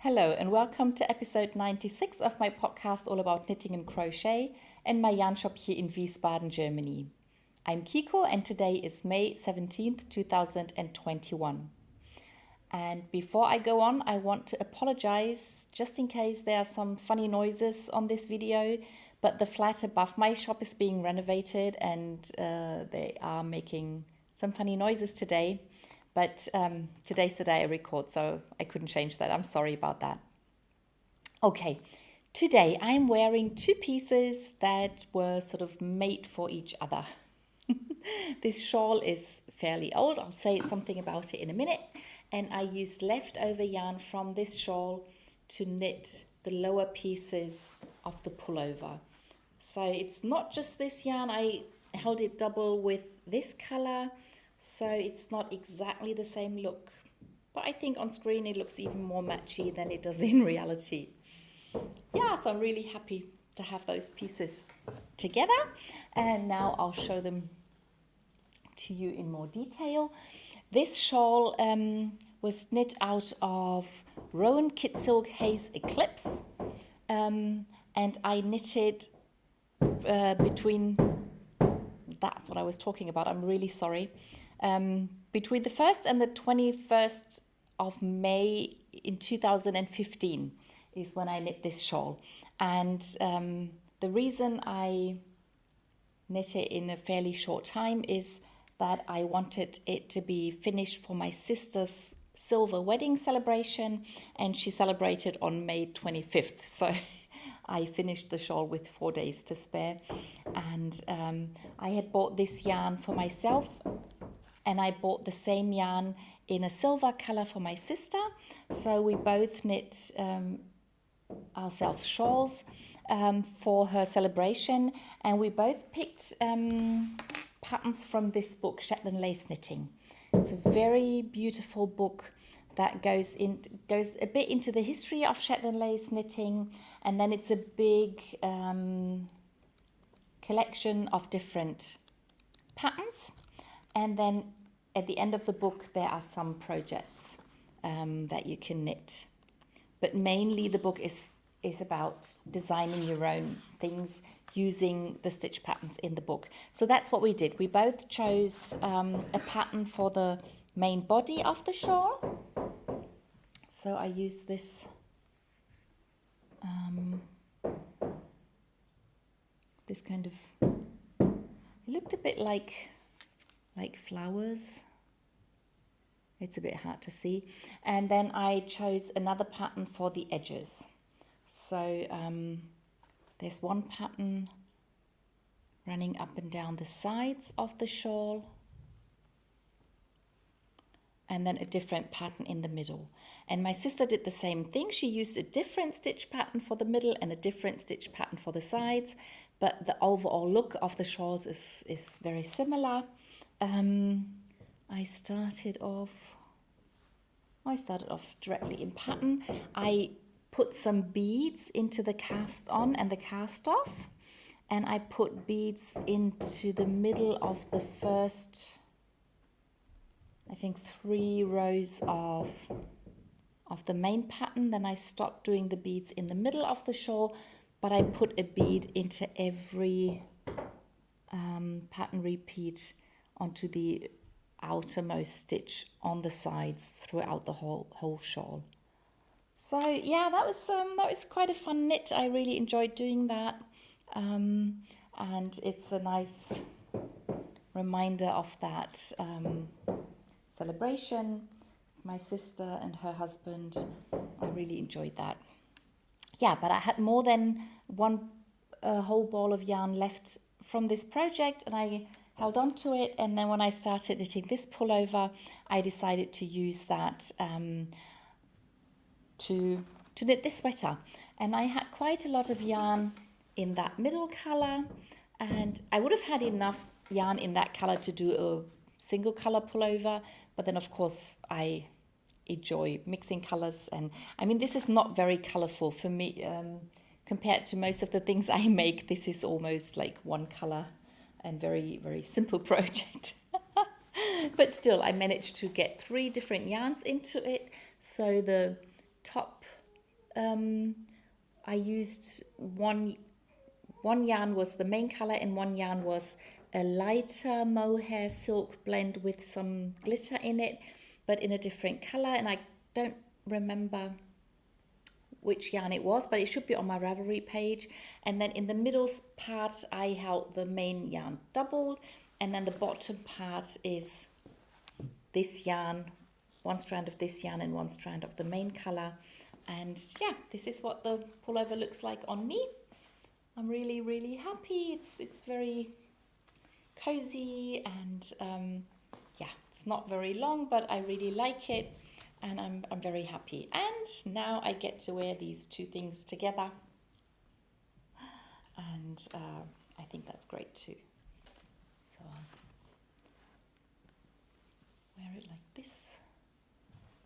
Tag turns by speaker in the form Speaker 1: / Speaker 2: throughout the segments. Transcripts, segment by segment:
Speaker 1: Hello and welcome to episode 96 of my podcast all about knitting and crochet and my yarn shop here in Wiesbaden, Germany. I'm Kiko and today is May 17th, 2021. And before I go on, I want to apologize just in case there are some funny noises on this video, but the flat above my shop is being renovated and they are making some funny noises today. But today's the day I record, so I couldn't change that. I'm sorry about that. Okay, today I'm wearing two pieces that were sort of made for each other. This shawl is fairly old. I'll say something about it in a minute. And I used leftover yarn from this shawl to knit the lower pieces of the pullover. So it's not just this yarn. I held it double with this color. So it's not exactly the same look, but I think on screen it looks even more matchy than it does in reality. Yeah, so I'm really happy to have those pieces together, and now I'll show them to you in more detail. This shawl was knit out of Rowan Kit Silk Haze Eclipse, and I knitted between, that's what I was talking about, I'm really sorry. Between the 1st and the 21st of May in 2015 is when I knit this shawl. And the reason I knit it in a fairly short time is that I wanted it to be finished for my sister's silver wedding celebration, and she celebrated on May 25th. So I finished the shawl with 4 days to spare. And I had bought this yarn for myself, and I bought the same yarn in a silver color for my sister. So we both knit ourselves shawls for her celebration. And we both picked patterns from this book, Shetland Lace Knitting. It's a very beautiful book that goes a bit into the history of Shetland lace knitting. And then it's a big collection of different patterns. And then at the end of the book, there are some projects that you can knit. But mainly the book is about designing your own things using the stitch patterns in the book. So that's what we did. We both chose a pattern for the main body of the shawl. So I used this this kind of, it looked a bit like flowers. It's a bit hard to see. And then I chose another pattern for the edges. So there's one pattern running up and down the sides of the shawl, and then a different pattern in the middle. And my sister did the same thing. She used a different stitch pattern for the middle and a different stitch pattern for the sides, but the overall look of the shawls is very similar. I started off directly in pattern. I put some beads into the cast on and the cast off, and I put beads into the middle of the first, I think, 3 rows of the main pattern. Then I stopped doing the beads in the middle of the shawl, but I put a bead into every pattern repeat onto the outermost stitch on the sides throughout the whole shawl. So yeah, that was quite a fun knit. I really enjoyed doing that, and it's a nice reminder of that celebration. My sister and her husband, I really enjoyed that. Yeah, but I had more than one whole ball of yarn left from this project, and I held on to it. And then when I started knitting this pullover, I decided to use that to knit this sweater. And I had quite a lot of yarn in that middle color, and I would have had enough yarn in that color to do a single color pullover. But then of course I enjoy mixing colors, and I mean, this is not very colorful for me compared to most of the things I make. This is almost like one color and very, very simple project. But still, I managed to get 3 different yarns into it. So the top I used one yarn was the main color and one yarn was a lighter mohair silk blend with some glitter in it, but in a different color, and I don't remember which yarn it was, but it should be on my Ravelry page. And then in the middle part I held the main yarn doubled, and then the bottom part is this yarn, one strand of this yarn and one strand of the main color. And yeah, this is what the pullover looks like on me. I'm really, really happy. It's very cozy, and yeah, it's not very long, but I really like it, and I'm very happy. And now I get to wear these two things together, and I think that's great too. So I'll wear it like this.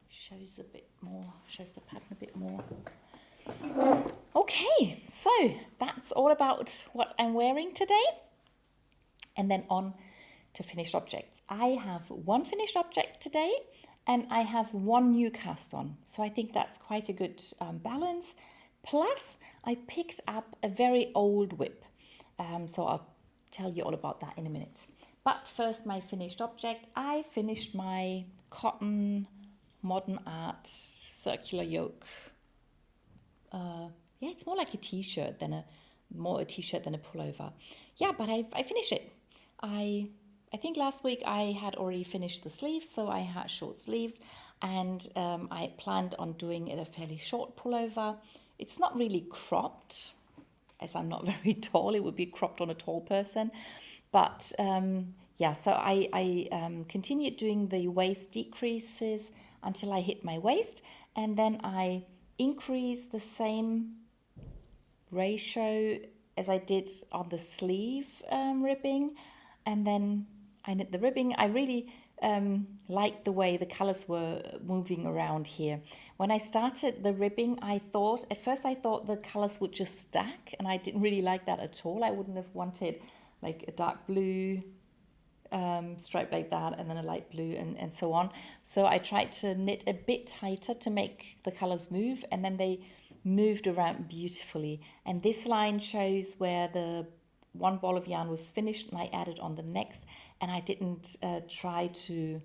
Speaker 1: Shows a bit more, shows the pattern a bit more. Okay, so that's all about what I'm wearing today. And then on to finished objects. I have one finished object today, and I have one new cast on. So I think that's quite a good balance. Plus, I picked up a very old whip. So I'll tell you all about that in a minute. But first, my finished object. I finished my cotton modern art circular yoke. Yeah, it's more like a t-shirt than a t-shirt than a pullover. Yeah, but I finished it. I think last week I had already finished the sleeves, so I had short sleeves, and I planned on doing it a fairly short pullover. It's not really cropped, as I'm not very tall. It would be cropped on a tall person, but yeah. So I continued doing the waist decreases until I hit my waist, and then I increased the same ratio as I did on the sleeve ribbing, and then I knit the ribbing. I really liked the way the colors were moving around here. When I started the ribbing, at first I thought the colors would just stack, and I didn't really like that at all. I wouldn't have wanted like a dark blue stripe like that, and then a light blue, and so on. So I tried to knit a bit tighter to make the colors move, and then they moved around beautifully. And this line shows where the one ball of yarn was finished, and I added on the next, and I didn't try to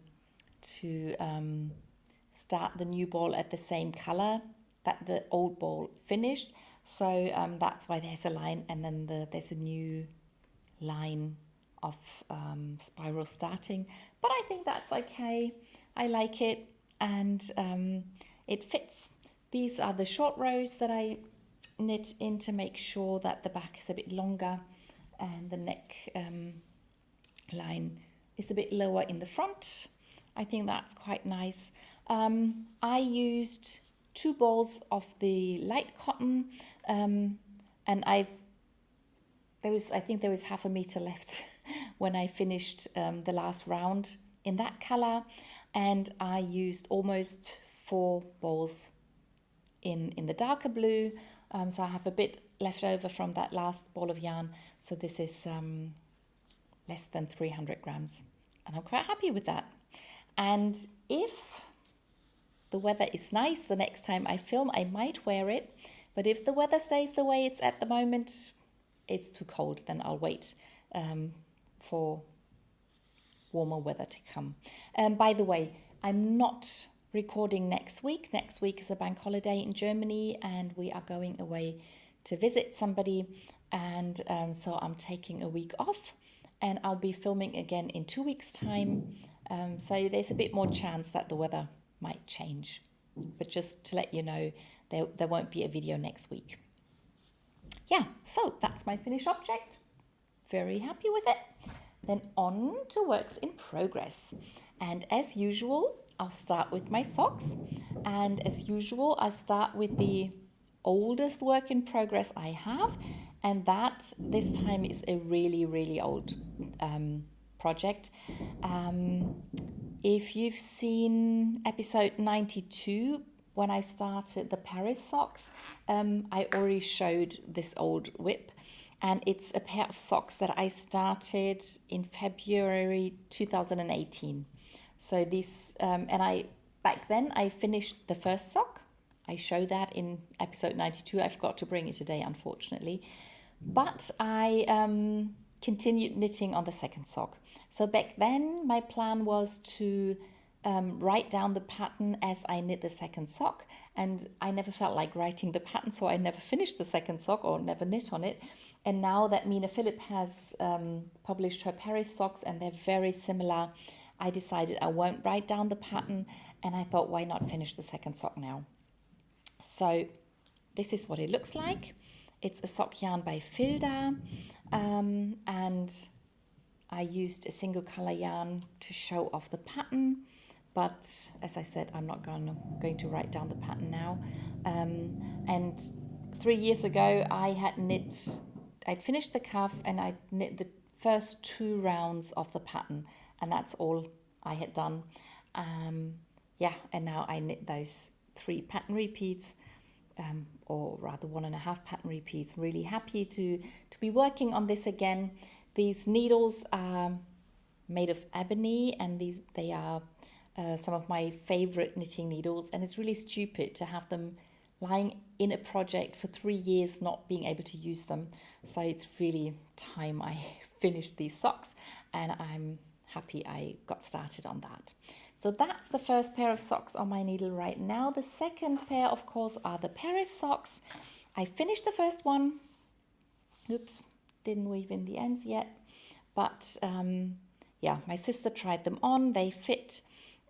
Speaker 1: start the new ball at the same color that the old ball finished. So that's why there's a line, and then there's a new line of spiral starting. But I think that's okay. I like it, and it fits. These are the short rows that I knit in to make sure that the back is a bit longer and the neck line is a bit lower in the front. I think that's quite nice. I used 2 balls of the light cotton, and I think there was half a meter left when I finished the last round in that color, and I used almost 4 balls in the darker blue, so I have a bit left over from that last ball of yarn. So this is less than 300 grams, and I'm quite happy with that. And if the weather is nice, the next time I film I might wear it, but if the weather stays the way it's at the moment, it's too cold, then I'll wait for warmer weather to come. By the way, I'm not recording next week. Next week is a bank holiday in Germany, and we are going away to visit somebody, and so I'm taking a week off, and I'll be filming again in 2 weeks' time. So there's a bit more chance that the weather might change, but just to let you know, there won't be a video next week. Yeah, so that's my finished object. Very happy with it. Then on to works in progress. And as usual, I'll start with my socks. And as usual, I start with the oldest work in progress I have. And that this time is a really, really old project. If you've seen episode 92, when I started the Paris socks, I already showed this old whip, and it's a pair of socks that I started in February 2018. So this, back then I finished the first sock, I show that in episode 92. I forgot to bring it today, unfortunately. But I continued knitting on the second sock. So back then, my plan was to write down the pattern as I knit the second sock. And I never felt like writing the pattern, so I never finished the second sock or never knit on it. And now that Mina Phillip has published her Paris socks and they're very similar, I decided I won't write down the pattern, and I thought, why not finish the second sock now? So this is what it looks like. It's a sock yarn by Filda, and I used a single color yarn to show off the pattern. But as I said, I'm not going to write down the pattern now. And 3 years ago, I'd finished the cuff and I'd knit the first 2 rounds of the pattern. And that's all I had done. And now I knit those 3 pattern repeats, or rather 1.5 pattern repeats. Really happy to be working on this again. These needles are made of ebony, and they are some of my favorite knitting needles, and it's really stupid to have them lying in a project for 3 years not being able to use them. So it's really time I finished these socks, and I'm happy I got started on that. So that's the first pair of socks on my needle right now. The second pair, of course, are the Paris socks. I finished the first one. Oops, didn't weave in the ends yet. But my sister tried them on. They fit.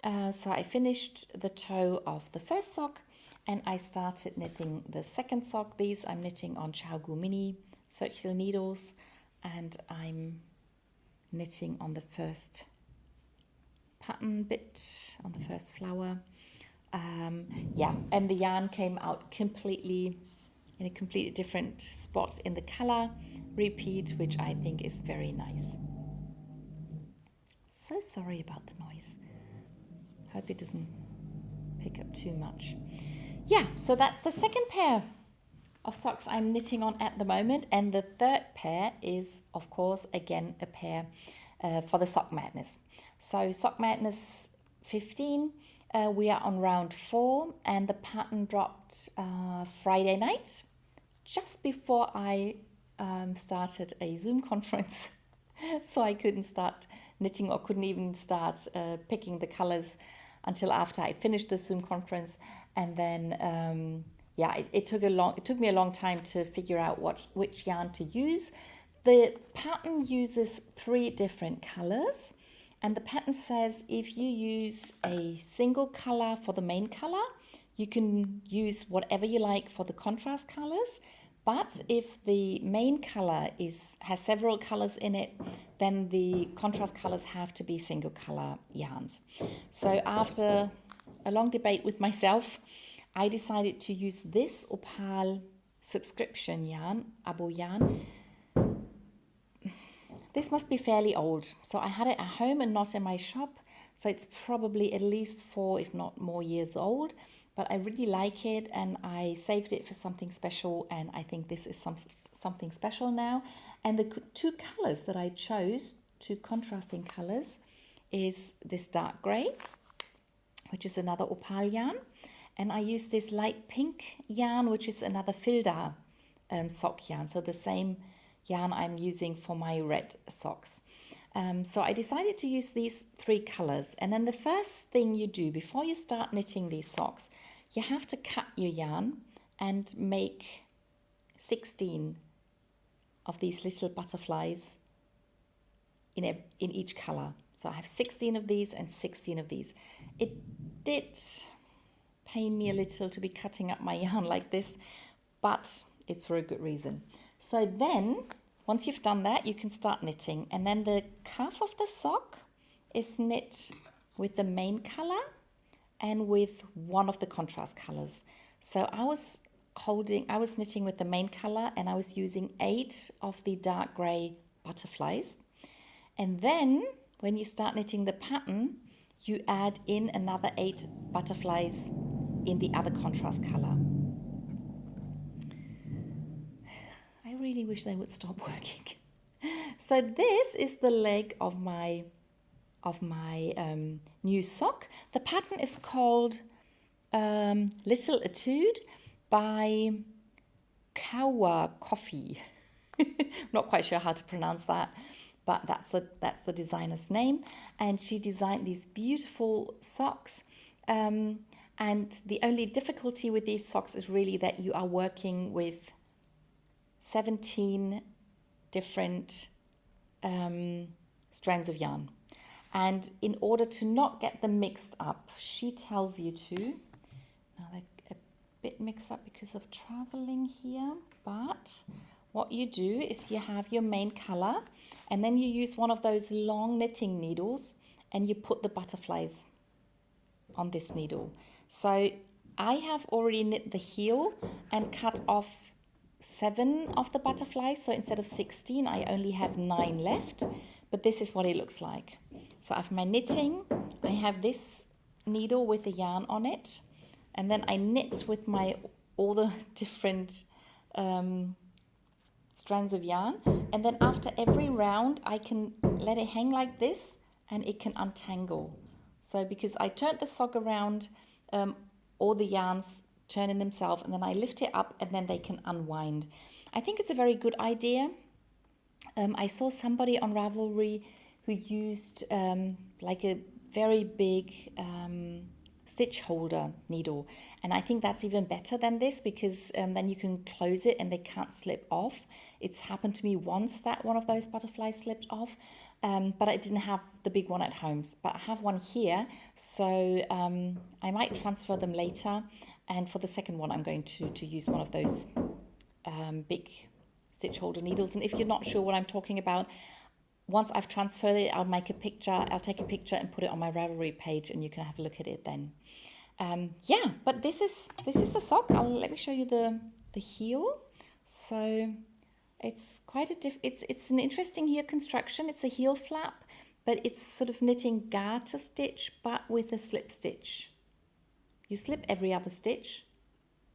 Speaker 1: So I finished the toe of the first sock and I started knitting the second sock. These I'm knitting on Shawl mini circular needles, and I'm knitting on the first pattern bit, on the first flower. And the yarn came out in a completely different spot in the color repeat, which I think is very nice. So sorry about the noise. Hope it doesn't pick up too much. Yeah, so that's the second pair of socks I'm knitting on at the moment. And the third pair is, of course, again, a pair for the Sockmadness. So Sockmadness 15, we are on round 4, and the pattern dropped Friday night, just before I started a Zoom conference. So I couldn't start knitting, or couldn't even start picking the colors until after I finished the Zoom conference. And then it took me a long time to figure out which yarn to use. The pattern uses 3 different colors, and the pattern says if you use a single color for the main color, you can use whatever you like for the contrast colors. But if the main color has several colors in it, then the contrast colors have to be single color yarns. So after a long debate with myself, I decided to use this Opal subscription yarn, abo yarn. This must be fairly old. So I had it at home and not in my shop. So it's probably at least 4, if not more, years old. But I really like it, and I saved it for something special, and I think this is something special now. And the 2 colors that I chose, 2 contrasting colors, is this dark grey, which is another Opal yarn, and I use this light pink yarn, which is another Filda sock yarn, so the same yarn I'm using for my red socks. So I decided to use these 3 colors, and then the first thing you do before you start knitting these socks, you have to cut your yarn and make 16 of these little butterflies in each color. So I have 16 of these and 16 of these. It did pain me a little to be cutting up my yarn like this, but it's for a good reason. So then, once you've done that, you can start knitting. And then the cuff of the sock is knit with the main color and with one of the contrast colors. So I was knitting with the main color, and I was using 8 of the dark gray butterflies. And then when you start knitting the pattern, you add in another 8 butterflies in the other contrast color. I really wish they would stop working. So this is the leg of my new sock. The pattern is called little Etude by Kawa Coffee. Not quite sure how to pronounce that, but that's the designer's name. And she designed these beautiful socks. And the only difficulty with these socks is really that you are working with 17 different strands of yarn. And in order to not get them mixed up, she tells you to, now they're a bit mixed up because of traveling here, but what you do is you have your main color and then you use one of those long knitting needles and you put the butterflies on this needle. So I have already knit the heel and cut off 7 of the butterflies. So instead of 16, I only have 9 left, but this is what it looks like. So I have my knitting, I have this needle with the yarn on it, and then I knit with all the different strands of yarn, and then after every round I can let it hang like this and it can untangle. So because I turned the sock around, all the yarns turn in themselves, and then I lift it up and then they can unwind. I think it's a very good idea. I saw somebody on Ravelry who used like a very big stitch holder needle, and I think that's even better than this because then you can close it and they can't slip off. It's happened to me once that one of those butterflies slipped off, but I didn't have the big one at home, but I have one here, so I might transfer them later, and for the second one I'm going to use one of those big stitch holder needles. And if you're not sure what I'm talking about, once I've transferred it, I'll take a picture and put it on my Ravelry page, and you can have a look at it then. Yeah, but this is the sock. Let me show you the heel. So it's quite it's an interesting heel construction. It's a heel flap, but it's sort of knitting garter stitch, but with a slip stitch. You slip every other stitch,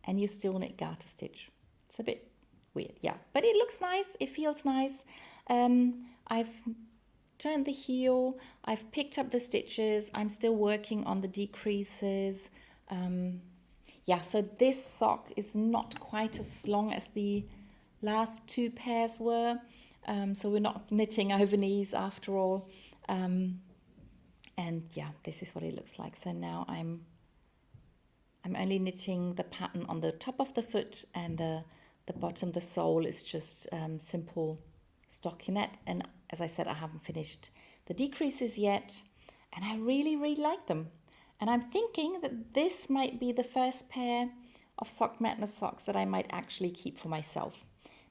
Speaker 1: and you still knit garter stitch. It's a bit weird, yeah, but it looks nice. It feels nice. I've turned the heel, I've picked up the stitches, I'm still working on the decreases. Yeah, so this sock is not quite as long as the last 2 pairs were, so we're not knitting over knees after all. And yeah, this is what it looks like. So now I'm only knitting the pattern on the top of the foot, and the bottom, the sole, is just simple stockinette. And as I said, I haven't finished the decreases yet, and I really like them. And I'm thinking that this might be the first pair of Sockmadness socks that I might actually keep for myself.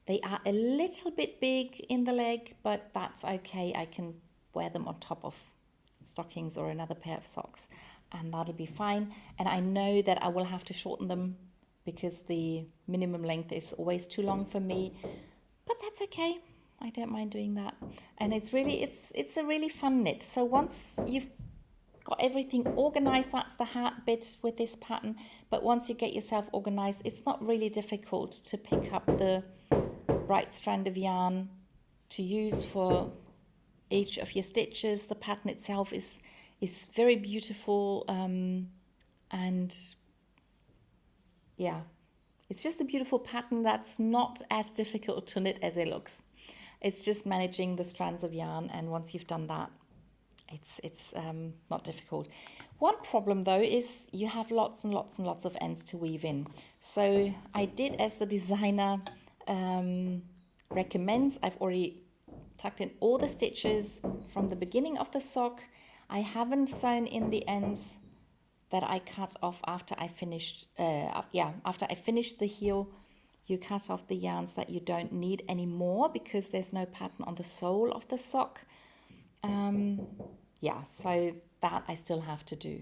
Speaker 1: They are a little bit big in the leg, but that's okay. I can wear them on top of stockings or another pair of socks, and that'll be fine. And I know that I will have to shorten them because the minimum length is always too long for me, but that's okay. I don't mind doing that. And it's a really fun knit. So once you've got everything organized, that's the hard bit with this pattern, but once you get yourself organized, it's not really difficult to pick up the right strand of yarn to use for each of your stitches. The pattern itself is very beautiful, and yeah, it's just a beautiful pattern that's not as difficult to knit as it looks. It's just managing the strands of yarn, and once you've done that, it's not difficult. One problem though is you have lots and lots and lots of ends to weave in. So I did as the designer recommends. I've already tucked in all the stitches from the beginning of the sock. I haven't sewn in the ends that I cut off after I finished. After I finished the heel, you cut off the yarns that you don't need anymore because there's no pattern on the sole of the sock. Yeah, so that I still have to do.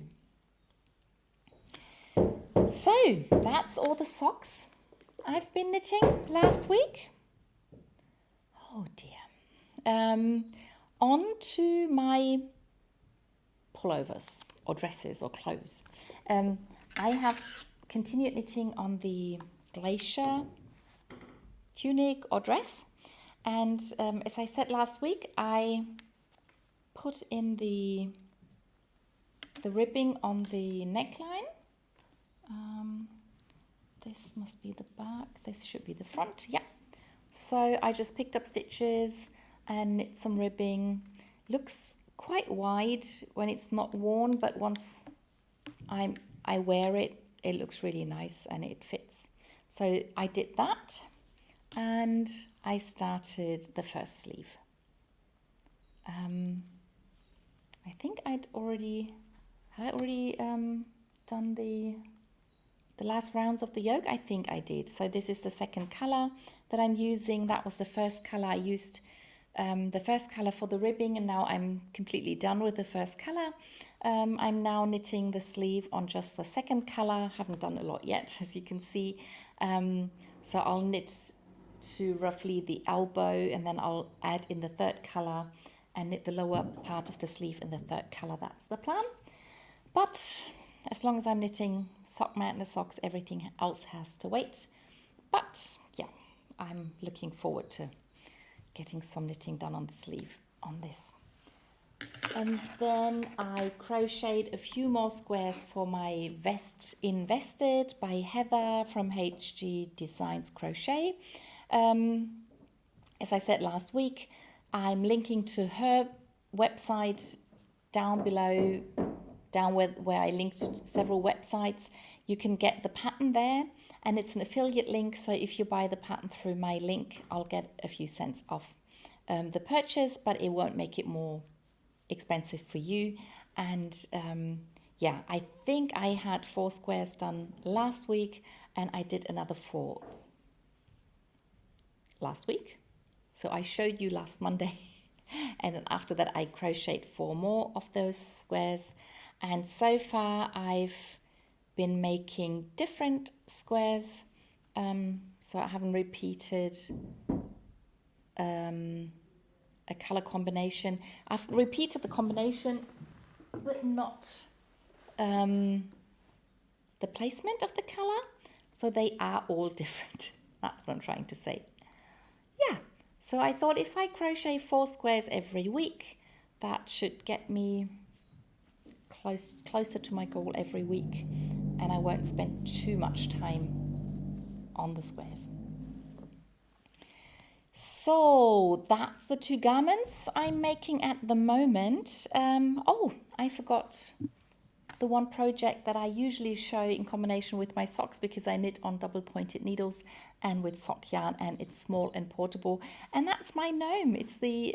Speaker 1: So that's all the socks I've been knitting last week. Oh dear. On to my pullovers or dresses or clothes. I have continued knitting on the Gletscher tunic or dress, and as I said last week, I put in the ribbing on the neckline, This must be the back, this should be the front, yeah. So I just picked up stitches and knit some ribbing. Looks quite wide when it's not worn, but once I wear it, it looks really nice and it fits. So I did that and I started the first sleeve. I think had I already done the last rounds of the yoke? I think I did. So this is the second color that I'm using. That was the first color I used, the first color for the ribbing, and now I'm completely done with the first color. I'm now knitting the sleeve on just the second color. Haven't done a lot yet, as you can see. So I'll knit to roughly the elbow, and then I'll add in the third color and knit the lower part of the sleeve in the third color. That's the plan. But as long as I'm knitting Sockmadness socks, everything else has to wait. But yeah, I'm looking forward to getting some knitting done on the sleeve on this. And then I crocheted a few more squares for my vest Invested by Heather from HG Designs Crochet. As I said last week, I'm linking to her website down below, down where I linked to several websites. You can get the pattern there, and it's an affiliate link, so if you buy the pattern through my link, I'll get a few cents off the purchase, but it won't make it more expensive for you. And yeah, I think I had 4 squares done last week, and I did another 4 last week. So I showed you last Monday, and then after that I crocheted 4 more of those squares. And so far I've been making different squares, so I haven't repeated a color combination. I've repeated the combination, but not the placement of the color, so they are all different. That's what I'm trying to say. Yeah, so I thought if I crochet 4 squares every week, that should get me closer to my goal every week, and I won't spend too much time on the squares. So that's the 2 garments I'm making at the moment. Oh, I forgot the one project that I usually show in combination with my socks, because I knit on double pointed needles and with sock yarn, and it's small and portable, and that's my gnome. It's the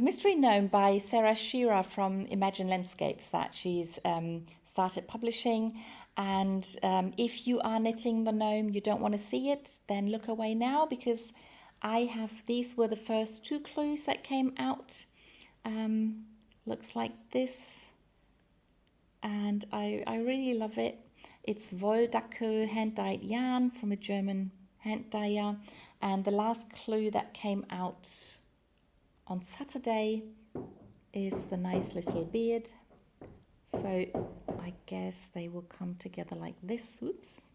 Speaker 1: Mystery Gnome by Sarah Shearer from Imagine Landscapes that she's started publishing. And if you are knitting the gnome, you don't want to see it, then look away now, because these were the first 2 clues that came out. Looks like this, and I really love it. It's Decke hand-dyed yarn from a German hand dyer, and the last clue that came out on Saturday is the nice little beard. So I guess they will come together like this. Oops.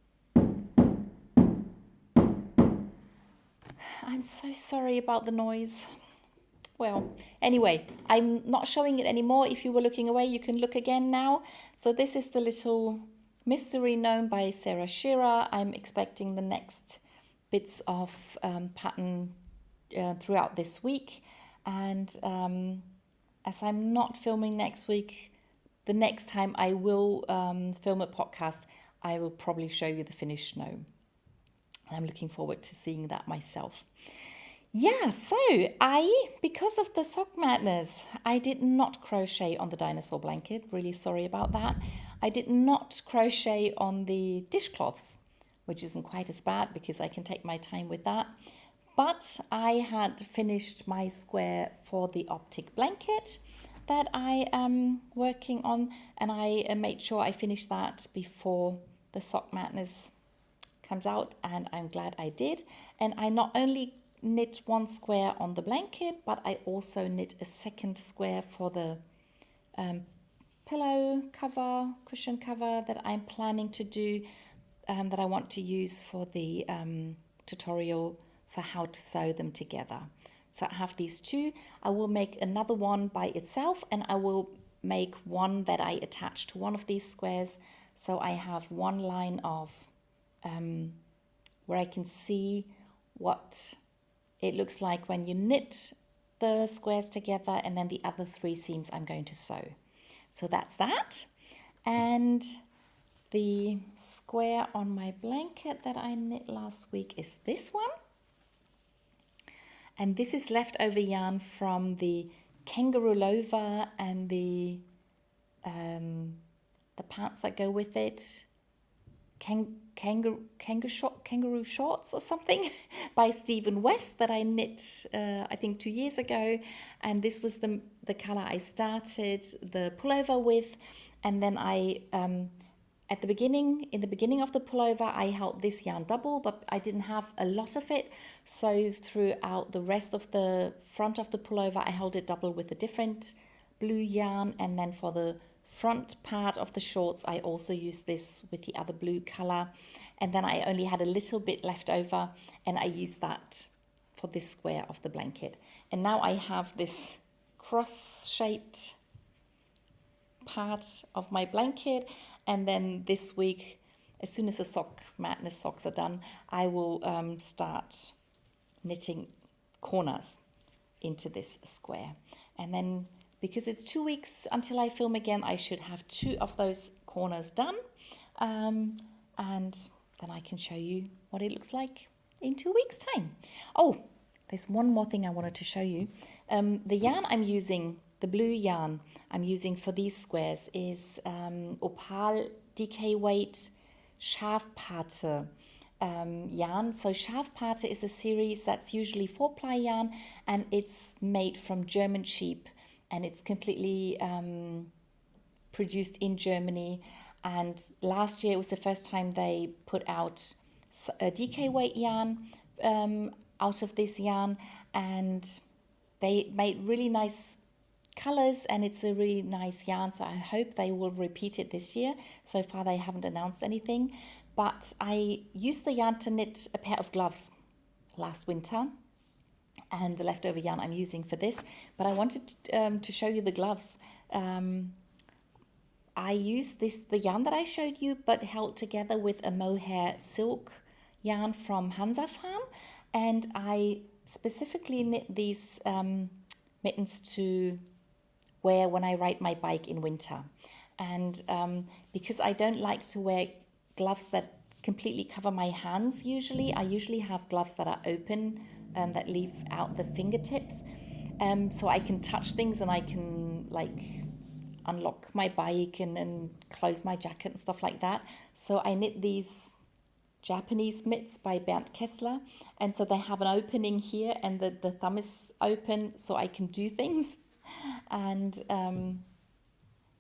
Speaker 1: I'm so sorry about the noise. Well, anyway, I'm not showing it anymore. If you were looking away, you can look again now. So this is the little Mystery Gnome by Sarah Shearer. I'm expecting the next bits of pattern throughout this week. And as I'm not filming next week, the next time I will film a podcast, I will probably show you the finished gnome. I'm looking forward to seeing that myself. Yeah, so because of the Sockmadness, I did not crochet on the dinosaur blanket. Really sorry about that. I did not crochet on the dishcloths, which isn't quite as bad because I can take my time with that. But I had finished my square for the Optic blanket that I am working on, and I made sure I finished that before the Sockmadness comes out, and I'm glad I did. And I not only knit 1 square on the blanket, but I also knit a second square for the pillow cover, cushion cover that I'm planning to do, that I want to use for the tutorial for how to sew them together. So I have these 2. I will make another one by itself, and I will make one that I attach to one of these squares So I have one line of where I can see what it looks like when you knit the squares together, and then the other 3 seams I'm going to sew. So that's that. And the square on my blanket that I knit last week is this one. And this is leftover yarn from the kangaroo loafer and the pants that go with it. Kangaroo shorts or something by Stephen West that I knit I think 2 years ago, and this was the color I started the pullover with. And then I in the beginning of the pullover I held this yarn double, but I didn't have a lot of it, so throughout the rest of the front of the pullover I held it double with a different blue yarn, and then for the front part of the shorts I also used this with the other blue color, and then I only had a little bit left over and I used that for this square of the blanket. And now I have this cross-shaped part of my blanket, and then this week, as soon as the Sockmadness socks are done, I will start knitting corners into this square. And then, because it's 2 weeks until I film again, I should have 2 of those corners done. And then I can show you what it looks like in 2 weeks' time. Oh, there's one more thing I wanted to show you. The yarn I'm using, the blue yarn I'm using for these squares is Opal DK weight Schafpate yarn. So Schafpate is a series that's usually 4-ply yarn, and it's made from German sheep, and it's completely produced in Germany. And last year it was the first time they put out a DK weight yarn out of this yarn, and they made really nice colors, and it's a really nice yarn, so I hope they will repeat it this year. So far they haven't announced anything, but I used the yarn to knit a pair of gloves last winter, and the leftover yarn I'm using for this. But I wanted to show you the gloves. I used the yarn that I showed you, but held together with a mohair silk yarn from Hansa Farm, and I specifically knit these mittens to wear when I ride my bike in winter. And because I don't like to wear gloves that completely cover my hands usually, I usually have gloves that are open and that leave out the fingertips, so I can touch things and I can like unlock my bike and close my jacket and stuff like that. So I knit these Japanese mitts by Bernd Kessler, and so they have an opening here, and the thumb is open so I can do things. And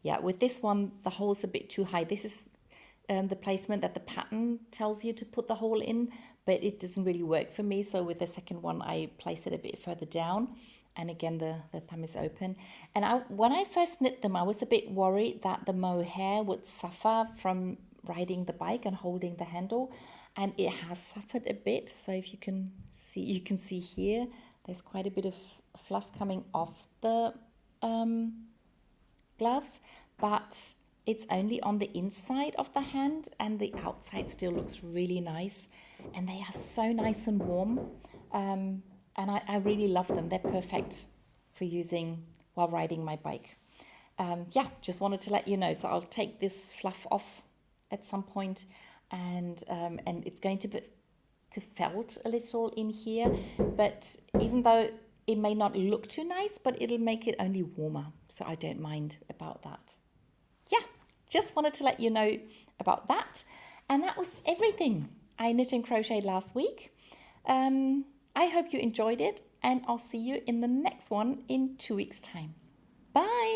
Speaker 1: yeah, with this one the hole's a bit too high. This is the placement that the pattern tells you to put the hole in, but it doesn't really work for me. So with the second one I place it a bit further down, and again the thumb is open. And when I first knit them I was a bit worried that the mohair would suffer from riding the bike and holding the handle, and it has suffered a bit. So if you can see here there's quite a bit of fluff coming off the gloves, but it's only on the inside of the hand, and the outside still looks really nice, and they are so nice and warm, and I really love them. They're perfect for using while riding my bike. Yeah, just wanted to let you know. So I'll take this fluff off at some point, and it's going to felt a little in here, but even though it may not look too nice, but it'll make it only warmer, so I don't mind about that. Yeah, just wanted to let you know about that. And that was everything I knit and crocheted last week. I hope you enjoyed it, and I'll see you in the next one in 2 weeks' time. Bye!